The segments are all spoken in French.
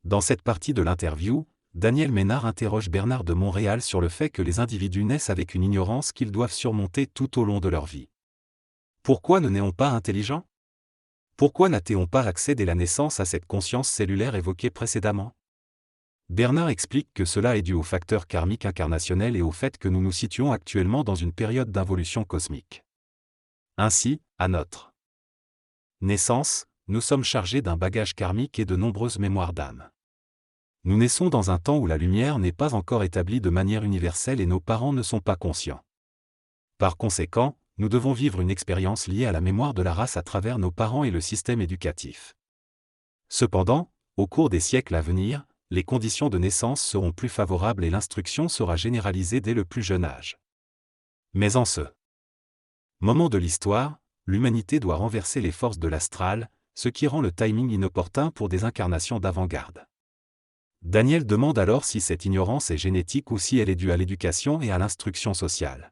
Dans cette partie de l'interview, Daniel Ménard interroge Bernard de Montréal sur le fait que les individus naissent avec une ignorance qu'ils doivent surmonter tout au long de leur vie. Pourquoi ne naît-on pas intelligent? Pourquoi n'a-t-on pas accès dès la naissance à cette conscience cellulaire évoquée précédemment? Bernard explique que cela est dû au facteur karmique incarnationnel et au fait que nous nous situons actuellement dans une période d'involution cosmique. Ainsi, à notre naissance, nous sommes chargés d'un bagage karmique et de nombreuses mémoires d'âme. Nous naissons dans un temps où la lumière n'est pas encore établie de manière universelle et nos parents ne sont pas conscients. Par conséquent, nous devons vivre une expérience liée à la mémoire de la race à travers nos parents et le système éducatif. Cependant, au cours des siècles à venir, les conditions de naissance seront plus favorables et l'instruction sera généralisée dès le plus jeune âge. Mais en ce moment de l'histoire, l'humanité doit renverser les forces de l'astral, ce qui rend le timing inopportun pour des incarnations d'avant-garde. Daniel demande alors si cette ignorance est génétique ou si elle est due à l'éducation et à l'instruction sociale.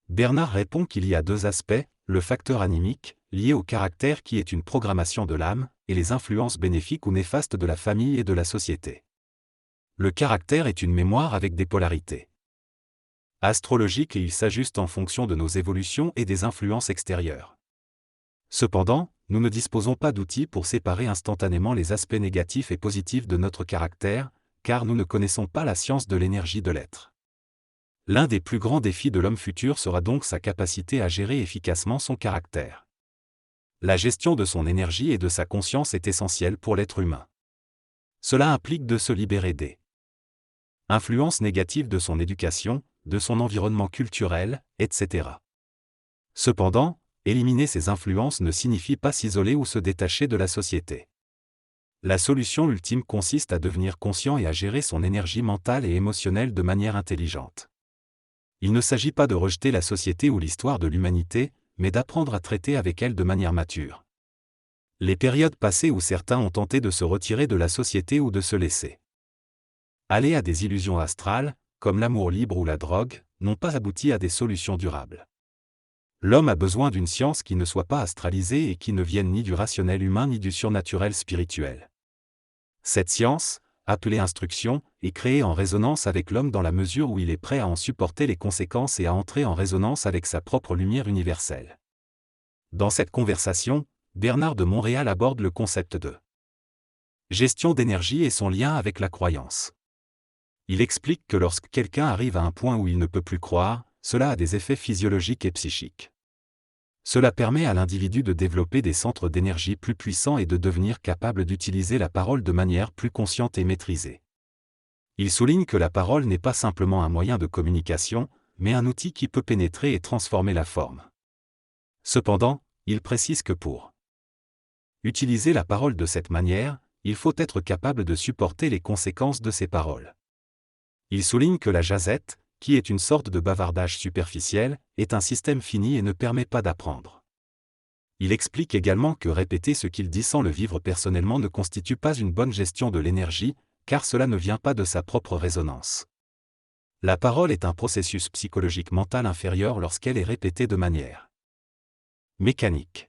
Bernard répond qu'il y a deux aspects, le facteur animique, lié au caractère qui est une programmation de l'âme, et les influences bénéfiques ou néfastes de la famille et de la société. Le caractère est une mémoire avec des polarités astrologiques et il s'ajuste en fonction de nos évolutions et des influences extérieures. Cependant, nous ne disposons pas d'outils pour séparer instantanément les aspects négatifs et positifs de notre caractère, car nous ne connaissons pas la science de l'énergie de l'être. L'un des plus grands défis de l'homme futur sera donc sa capacité à gérer efficacement son caractère. La gestion de son énergie et de sa conscience est essentielle pour l'être humain. Cela implique de se libérer des influences négatives de son éducation, de son environnement culturel, etc. Cependant, éliminer ces influences ne signifie pas s'isoler ou se détacher de la société. La solution ultime consiste à devenir conscient et à gérer son énergie mentale et émotionnelle de manière intelligente. Il ne s'agit pas de rejeter la société ou l'histoire de l'humanité, mais d'apprendre à traiter avec elle de manière mature. Les périodes passées où certains ont tenté de se retirer de la société ou de se laisser aller à des illusions astrales, comme l'amour libre ou la drogue, n'ont pas abouti à des solutions durables. L'homme a besoin d'une science qui ne soit pas astralisée et qui ne vienne ni du rationnel humain ni du surnaturel spirituel. Cette science, appelée instruction, est créée en résonance avec l'homme dans la mesure où il est prêt à en supporter les conséquences et à entrer en résonance avec sa propre lumière universelle. Dans cette conversation, Bernard de Montréal aborde le concept de gestion d'énergie et son lien avec la croyance. Il explique que lorsque quelqu'un arrive à un point où il ne peut plus croire, cela a des effets physiologiques et psychiques. Cela permet à l'individu de développer des centres d'énergie plus puissants et de devenir capable d'utiliser la parole de manière plus consciente et maîtrisée. Il souligne que la parole n'est pas simplement un moyen de communication, mais un outil qui peut pénétrer et transformer la forme. Cependant, il précise que pour utiliser la parole de cette manière, il faut être capable de supporter les conséquences de ces paroles. Il souligne que la jazette, qui est une sorte de bavardage superficiel, est un système fini et ne permet pas d'apprendre. Il explique également que répéter ce qu'il dit sans le vivre personnellement ne constitue pas une bonne gestion de l'énergie, car cela ne vient pas de sa propre résonance. La parole est un processus psychologique mental inférieur lorsqu'elle est répétée de manière mécanique.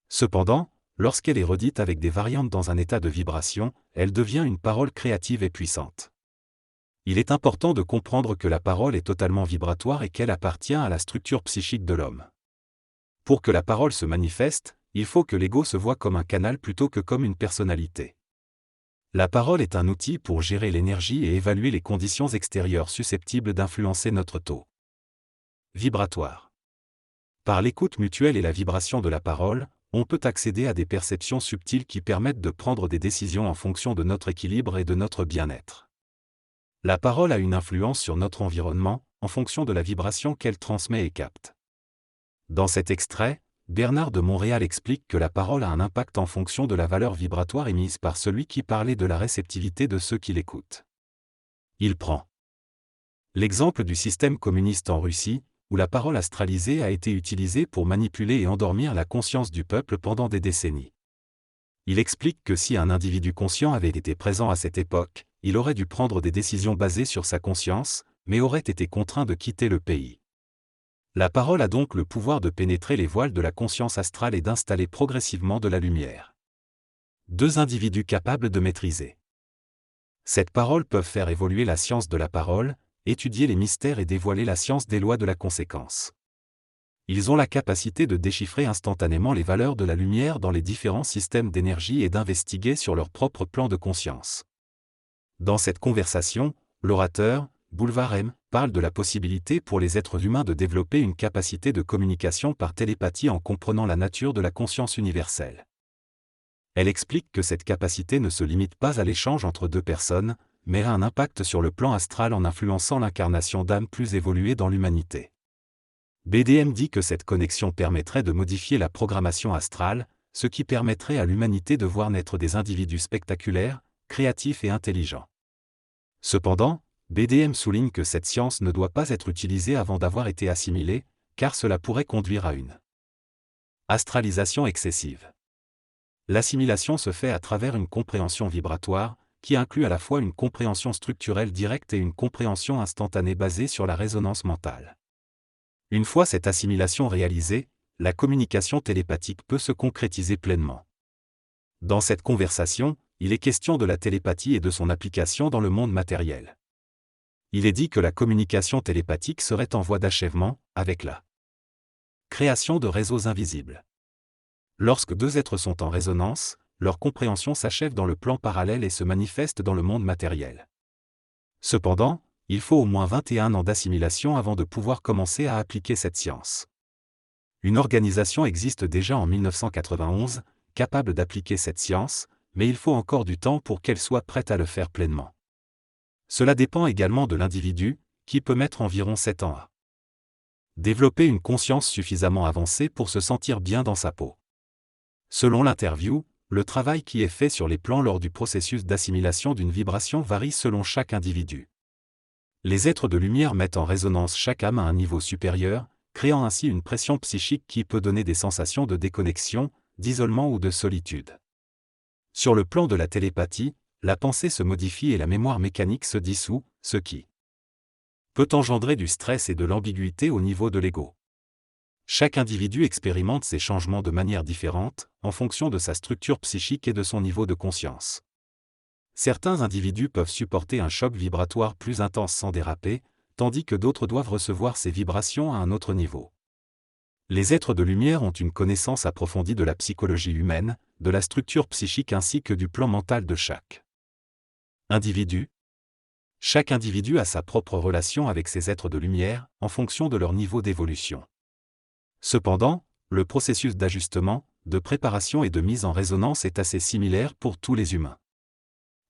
Cependant, lorsqu'elle est redite avec des variantes dans un état de vibration, elle devient une parole créative et puissante. Il est important de comprendre que la parole est totalement vibratoire et qu'elle appartient à la structure psychique de l'homme. Pour que la parole se manifeste, il faut que l'ego se voie comme un canal plutôt que comme une personnalité. La parole est un outil pour gérer l'énergie et évaluer les conditions extérieures susceptibles d'influencer notre taux vibratoire. Par l'écoute mutuelle et la vibration de la parole, on peut accéder à des perceptions subtiles qui permettent de prendre des décisions en fonction de notre équilibre et de notre bien-être. La parole a une influence sur notre environnement, en fonction de la vibration qu'elle transmet et capte. Dans cet extrait, Bernard de Montréal explique que la parole a un impact en fonction de la valeur vibratoire émise par celui qui parle et de la réceptivité de ceux qui l'écoutent. Il prend l'exemple du système communiste en Russie, où la parole astralisée a été utilisée pour manipuler et endormir la conscience du peuple pendant des décennies. Il explique que si un individu conscient avait été présent à cette époque, il aurait dû prendre des décisions basées sur sa conscience, mais aurait été contraint de quitter le pays. La parole a donc le pouvoir de pénétrer les voiles de la conscience astrale et d'installer progressivement de la lumière. Deux individus capables de maîtriser Cette parole peuvent faire évoluer la science de la parole, étudier les mystères et dévoiler la science des lois de la conséquence. Ils ont la capacité de déchiffrer instantanément les valeurs de la lumière dans les différents systèmes d'énergie et d'investiguer sur leur propre plan de conscience. Dans cette conversation, l'orateur, Boulevard M, parle de la possibilité pour les êtres humains de développer une capacité de communication par télépathie en comprenant la nature de la conscience universelle. Elle explique que cette capacité ne se limite pas à l'échange entre deux personnes, mais a un impact sur le plan astral en influençant l'incarnation d'âmes plus évoluées dans l'humanité. BDM dit que cette connexion permettrait de modifier la programmation astrale, ce qui permettrait à l'humanité de voir naître des individus spectaculaires, créatifs et intelligents. Cependant, BDM souligne que cette science ne doit pas être utilisée avant d'avoir été assimilée, car cela pourrait conduire à une astralisation excessive. L'assimilation se fait à travers une compréhension vibratoire, qui inclut à la fois une compréhension structurelle directe et une compréhension instantanée basée sur la résonance mentale. Une fois cette assimilation réalisée, la communication télépathique peut se concrétiser pleinement. Dans cette conversation, il est question de la télépathie et de son application dans le monde matériel. Il est dit que la communication télépathique serait en voie d'achèvement, avec la création de réseaux invisibles. Lorsque deux êtres sont en résonance, leur compréhension s'achève dans le plan parallèle et se manifeste dans le monde matériel. Cependant, il faut au moins 21 ans d'assimilation avant de pouvoir commencer à appliquer cette science. Une organisation existe déjà en 1991, capable d'appliquer cette science, mais il faut encore du temps pour qu'elle soit prête à le faire pleinement. Cela dépend également de l'individu, qui peut mettre environ 7 ans à développer une conscience suffisamment avancée pour se sentir bien dans sa peau. Selon l'interview, le travail qui est fait sur les plans lors du processus d'assimilation d'une vibration varie selon chaque individu. Les êtres de lumière mettent en résonance chaque âme à un niveau supérieur, créant ainsi une pression psychique qui peut donner des sensations de déconnexion, d'isolement ou de solitude. Sur le plan de la télépathie, la pensée se modifie et la mémoire mécanique se dissout, ce qui peut engendrer du stress et de l'ambiguïté au niveau de l'ego. Chaque individu expérimente ces changements de manière différente, en fonction de sa structure psychique et de son niveau de conscience. Certains individus peuvent supporter un choc vibratoire plus intense sans déraper, tandis que d'autres doivent recevoir ces vibrations à un autre niveau. Les êtres de lumière ont une connaissance approfondie de la psychologie humaine, de la structure psychique ainsi que du plan mental de chaque individu. Chaque individu a sa propre relation avec ces êtres de lumière, en fonction de leur niveau d'évolution. Cependant, le processus d'ajustement, de préparation et de mise en résonance est assez similaire pour tous les humains.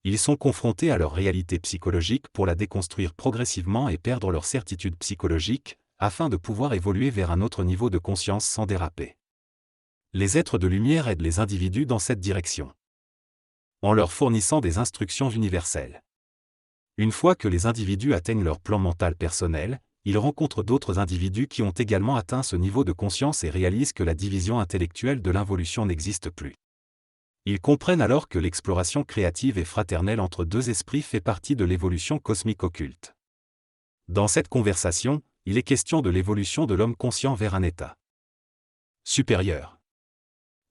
Ils sont confrontés à leur réalité psychologique pour la déconstruire progressivement et perdre leur certitude psychologique, afin de pouvoir évoluer vers un autre niveau de conscience sans déraper. Les êtres de lumière aident les individus dans cette direction, en leur fournissant des instructions universelles. Une fois que les individus atteignent leur plan mental personnel, ils rencontrent d'autres individus qui ont également atteint ce niveau de conscience et réalisent que la division intellectuelle de l'involution n'existe plus. Ils comprennent alors que l'exploration créative et fraternelle entre deux esprits fait partie de l'évolution cosmique occulte. Dans cette conversation, il est question de l'évolution de l'homme conscient vers un état supérieur.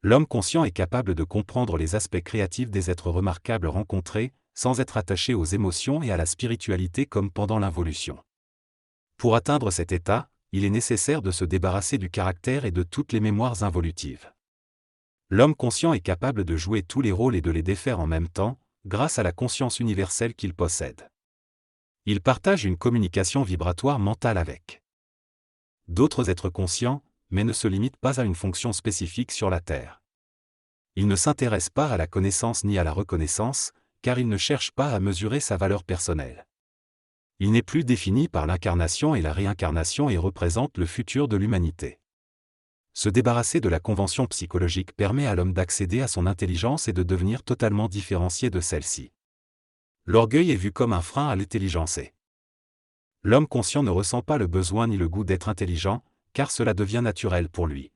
L'homme conscient est capable de comprendre les aspects créatifs des êtres remarquables rencontrés, sans être attaché aux émotions et à la spiritualité comme pendant l'involution. Pour atteindre cet état, il est nécessaire de se débarrasser du caractère et de toutes les mémoires involutives. L'homme conscient est capable de jouer tous les rôles et de les défaire en même temps, grâce à la conscience universelle qu'il possède. Il partage une communication vibratoire mentale avec d'autres êtres conscients, mais ne se limite pas à une fonction spécifique sur la Terre. Il ne s'intéresse pas à la connaissance ni à la reconnaissance, car il ne cherche pas à mesurer sa valeur personnelle. Il n'est plus défini par l'incarnation et la réincarnation et représente le futur de l'humanité. Se débarrasser de la convention psychologique permet à l'homme d'accéder à son intelligence et de devenir totalement différencié de celle-ci. L'orgueil est vu comme un frein à l'intelligence et l'homme conscient ne ressent pas le besoin ni le goût d'être intelligent, car cela devient naturel pour lui.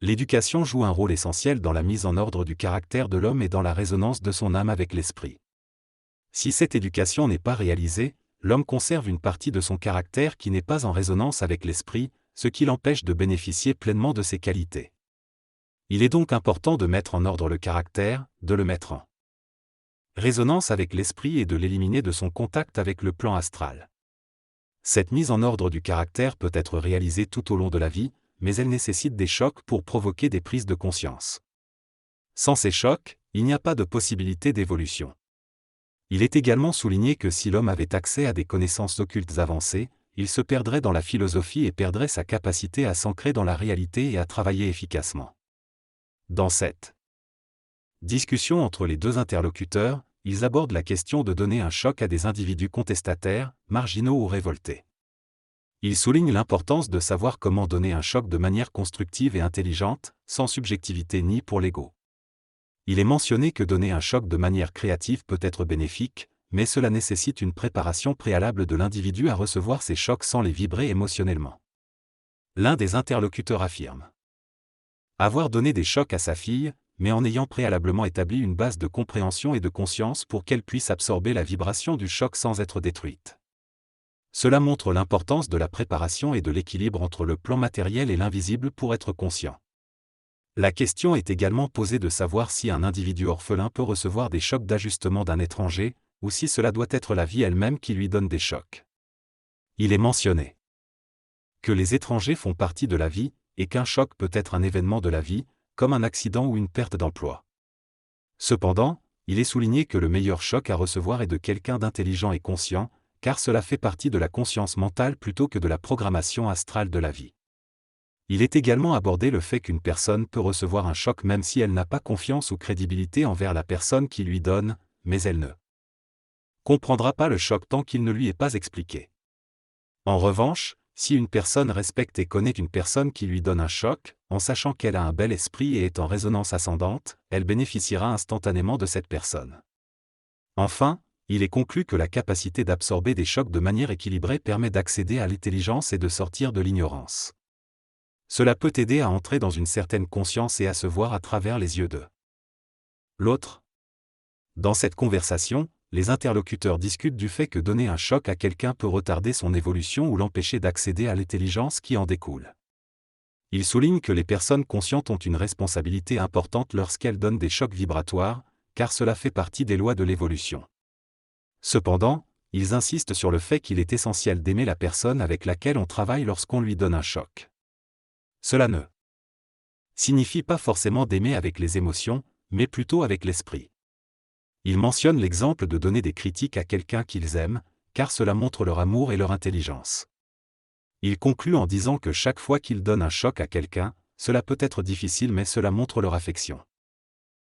L'éducation joue un rôle essentiel dans la mise en ordre du caractère de l'homme et dans la résonance de son âme avec l'esprit. Si cette éducation n'est pas réalisée, l'homme conserve une partie de son caractère qui n'est pas en résonance avec l'esprit, ce qui l'empêche de bénéficier pleinement de ses qualités. Il est donc important de mettre en ordre le caractère, de le mettre en résonance avec l'esprit et de l'éliminer de son contact avec le plan astral. Cette mise en ordre du caractère peut être réalisée tout au long de la vie, mais elle nécessite des chocs pour provoquer des prises de conscience. Sans ces chocs, il n'y a pas de possibilité d'évolution. Il est également souligné que si l'homme avait accès à des connaissances occultes avancées, il se perdrait dans la philosophie et perdrait sa capacité à s'ancrer dans la réalité et à travailler efficacement. Dans cette discussion entre les deux interlocuteurs, ils abordent la question de donner un choc à des individus contestataires, marginaux ou révoltés. Ils soulignent l'importance de savoir comment donner un choc de manière constructive et intelligente, sans subjectivité ni pour l'ego. Il est mentionné que donner un choc de manière créative peut être bénéfique, mais cela nécessite une préparation préalable de l'individu à recevoir ces chocs sans les vibrer émotionnellement. L'un des interlocuteurs affirme avoir donné des chocs à sa fille, mais en ayant préalablement établi une base de compréhension et de conscience pour qu'elle puisse absorber la vibration du choc sans être détruite. Cela montre l'importance de la préparation et de l'équilibre entre le plan matériel et l'invisible pour être conscient. La question est également posée de savoir si un individu orphelin peut recevoir des chocs d'ajustement d'un étranger, ou si cela doit être la vie elle-même qui lui donne des chocs. Il est mentionné que les étrangers font partie de la vie, et qu'un choc peut être un événement de la vie, comme un accident ou une perte d'emploi. Cependant, il est souligné que le meilleur choc à recevoir est de quelqu'un d'intelligent et conscient, car cela fait partie de la conscience mentale plutôt que de la programmation astrale de la vie. Il est également abordé le fait qu'une personne peut recevoir un choc même si elle n'a pas confiance ou crédibilité envers la personne qui lui donne, mais elle ne comprendra pas le choc tant qu'il ne lui est pas expliqué. En revanche, si une personne respecte et connaît une personne qui lui donne un choc, en sachant qu'elle a un bel esprit et est en résonance ascendante, elle bénéficiera instantanément de cette personne. Enfin, il est conclu que la capacité d'absorber des chocs de manière équilibrée permet d'accéder à l'intelligence et de sortir de l'ignorance. Cela peut aider à entrer dans une certaine conscience et à se voir à travers les yeux de l'autre. Dans cette conversation, les interlocuteurs discutent du fait que donner un choc à quelqu'un peut retarder son évolution ou l'empêcher d'accéder à l'intelligence qui en découle. Ils soulignent que les personnes conscientes ont une responsabilité importante lorsqu'elles donnent des chocs vibratoires, car cela fait partie des lois de l'évolution. Cependant, ils insistent sur le fait qu'il est essentiel d'aimer la personne avec laquelle on travaille lorsqu'on lui donne un choc. Cela ne signifie pas forcément d'aimer avec les émotions, mais plutôt avec l'esprit. Ils mentionnent l'exemple de donner des critiques à quelqu'un qu'ils aiment, car cela montre leur amour et leur intelligence. Ils concluent en disant que chaque fois qu'ils donnent un choc à quelqu'un, cela peut être difficile mais cela montre leur affection.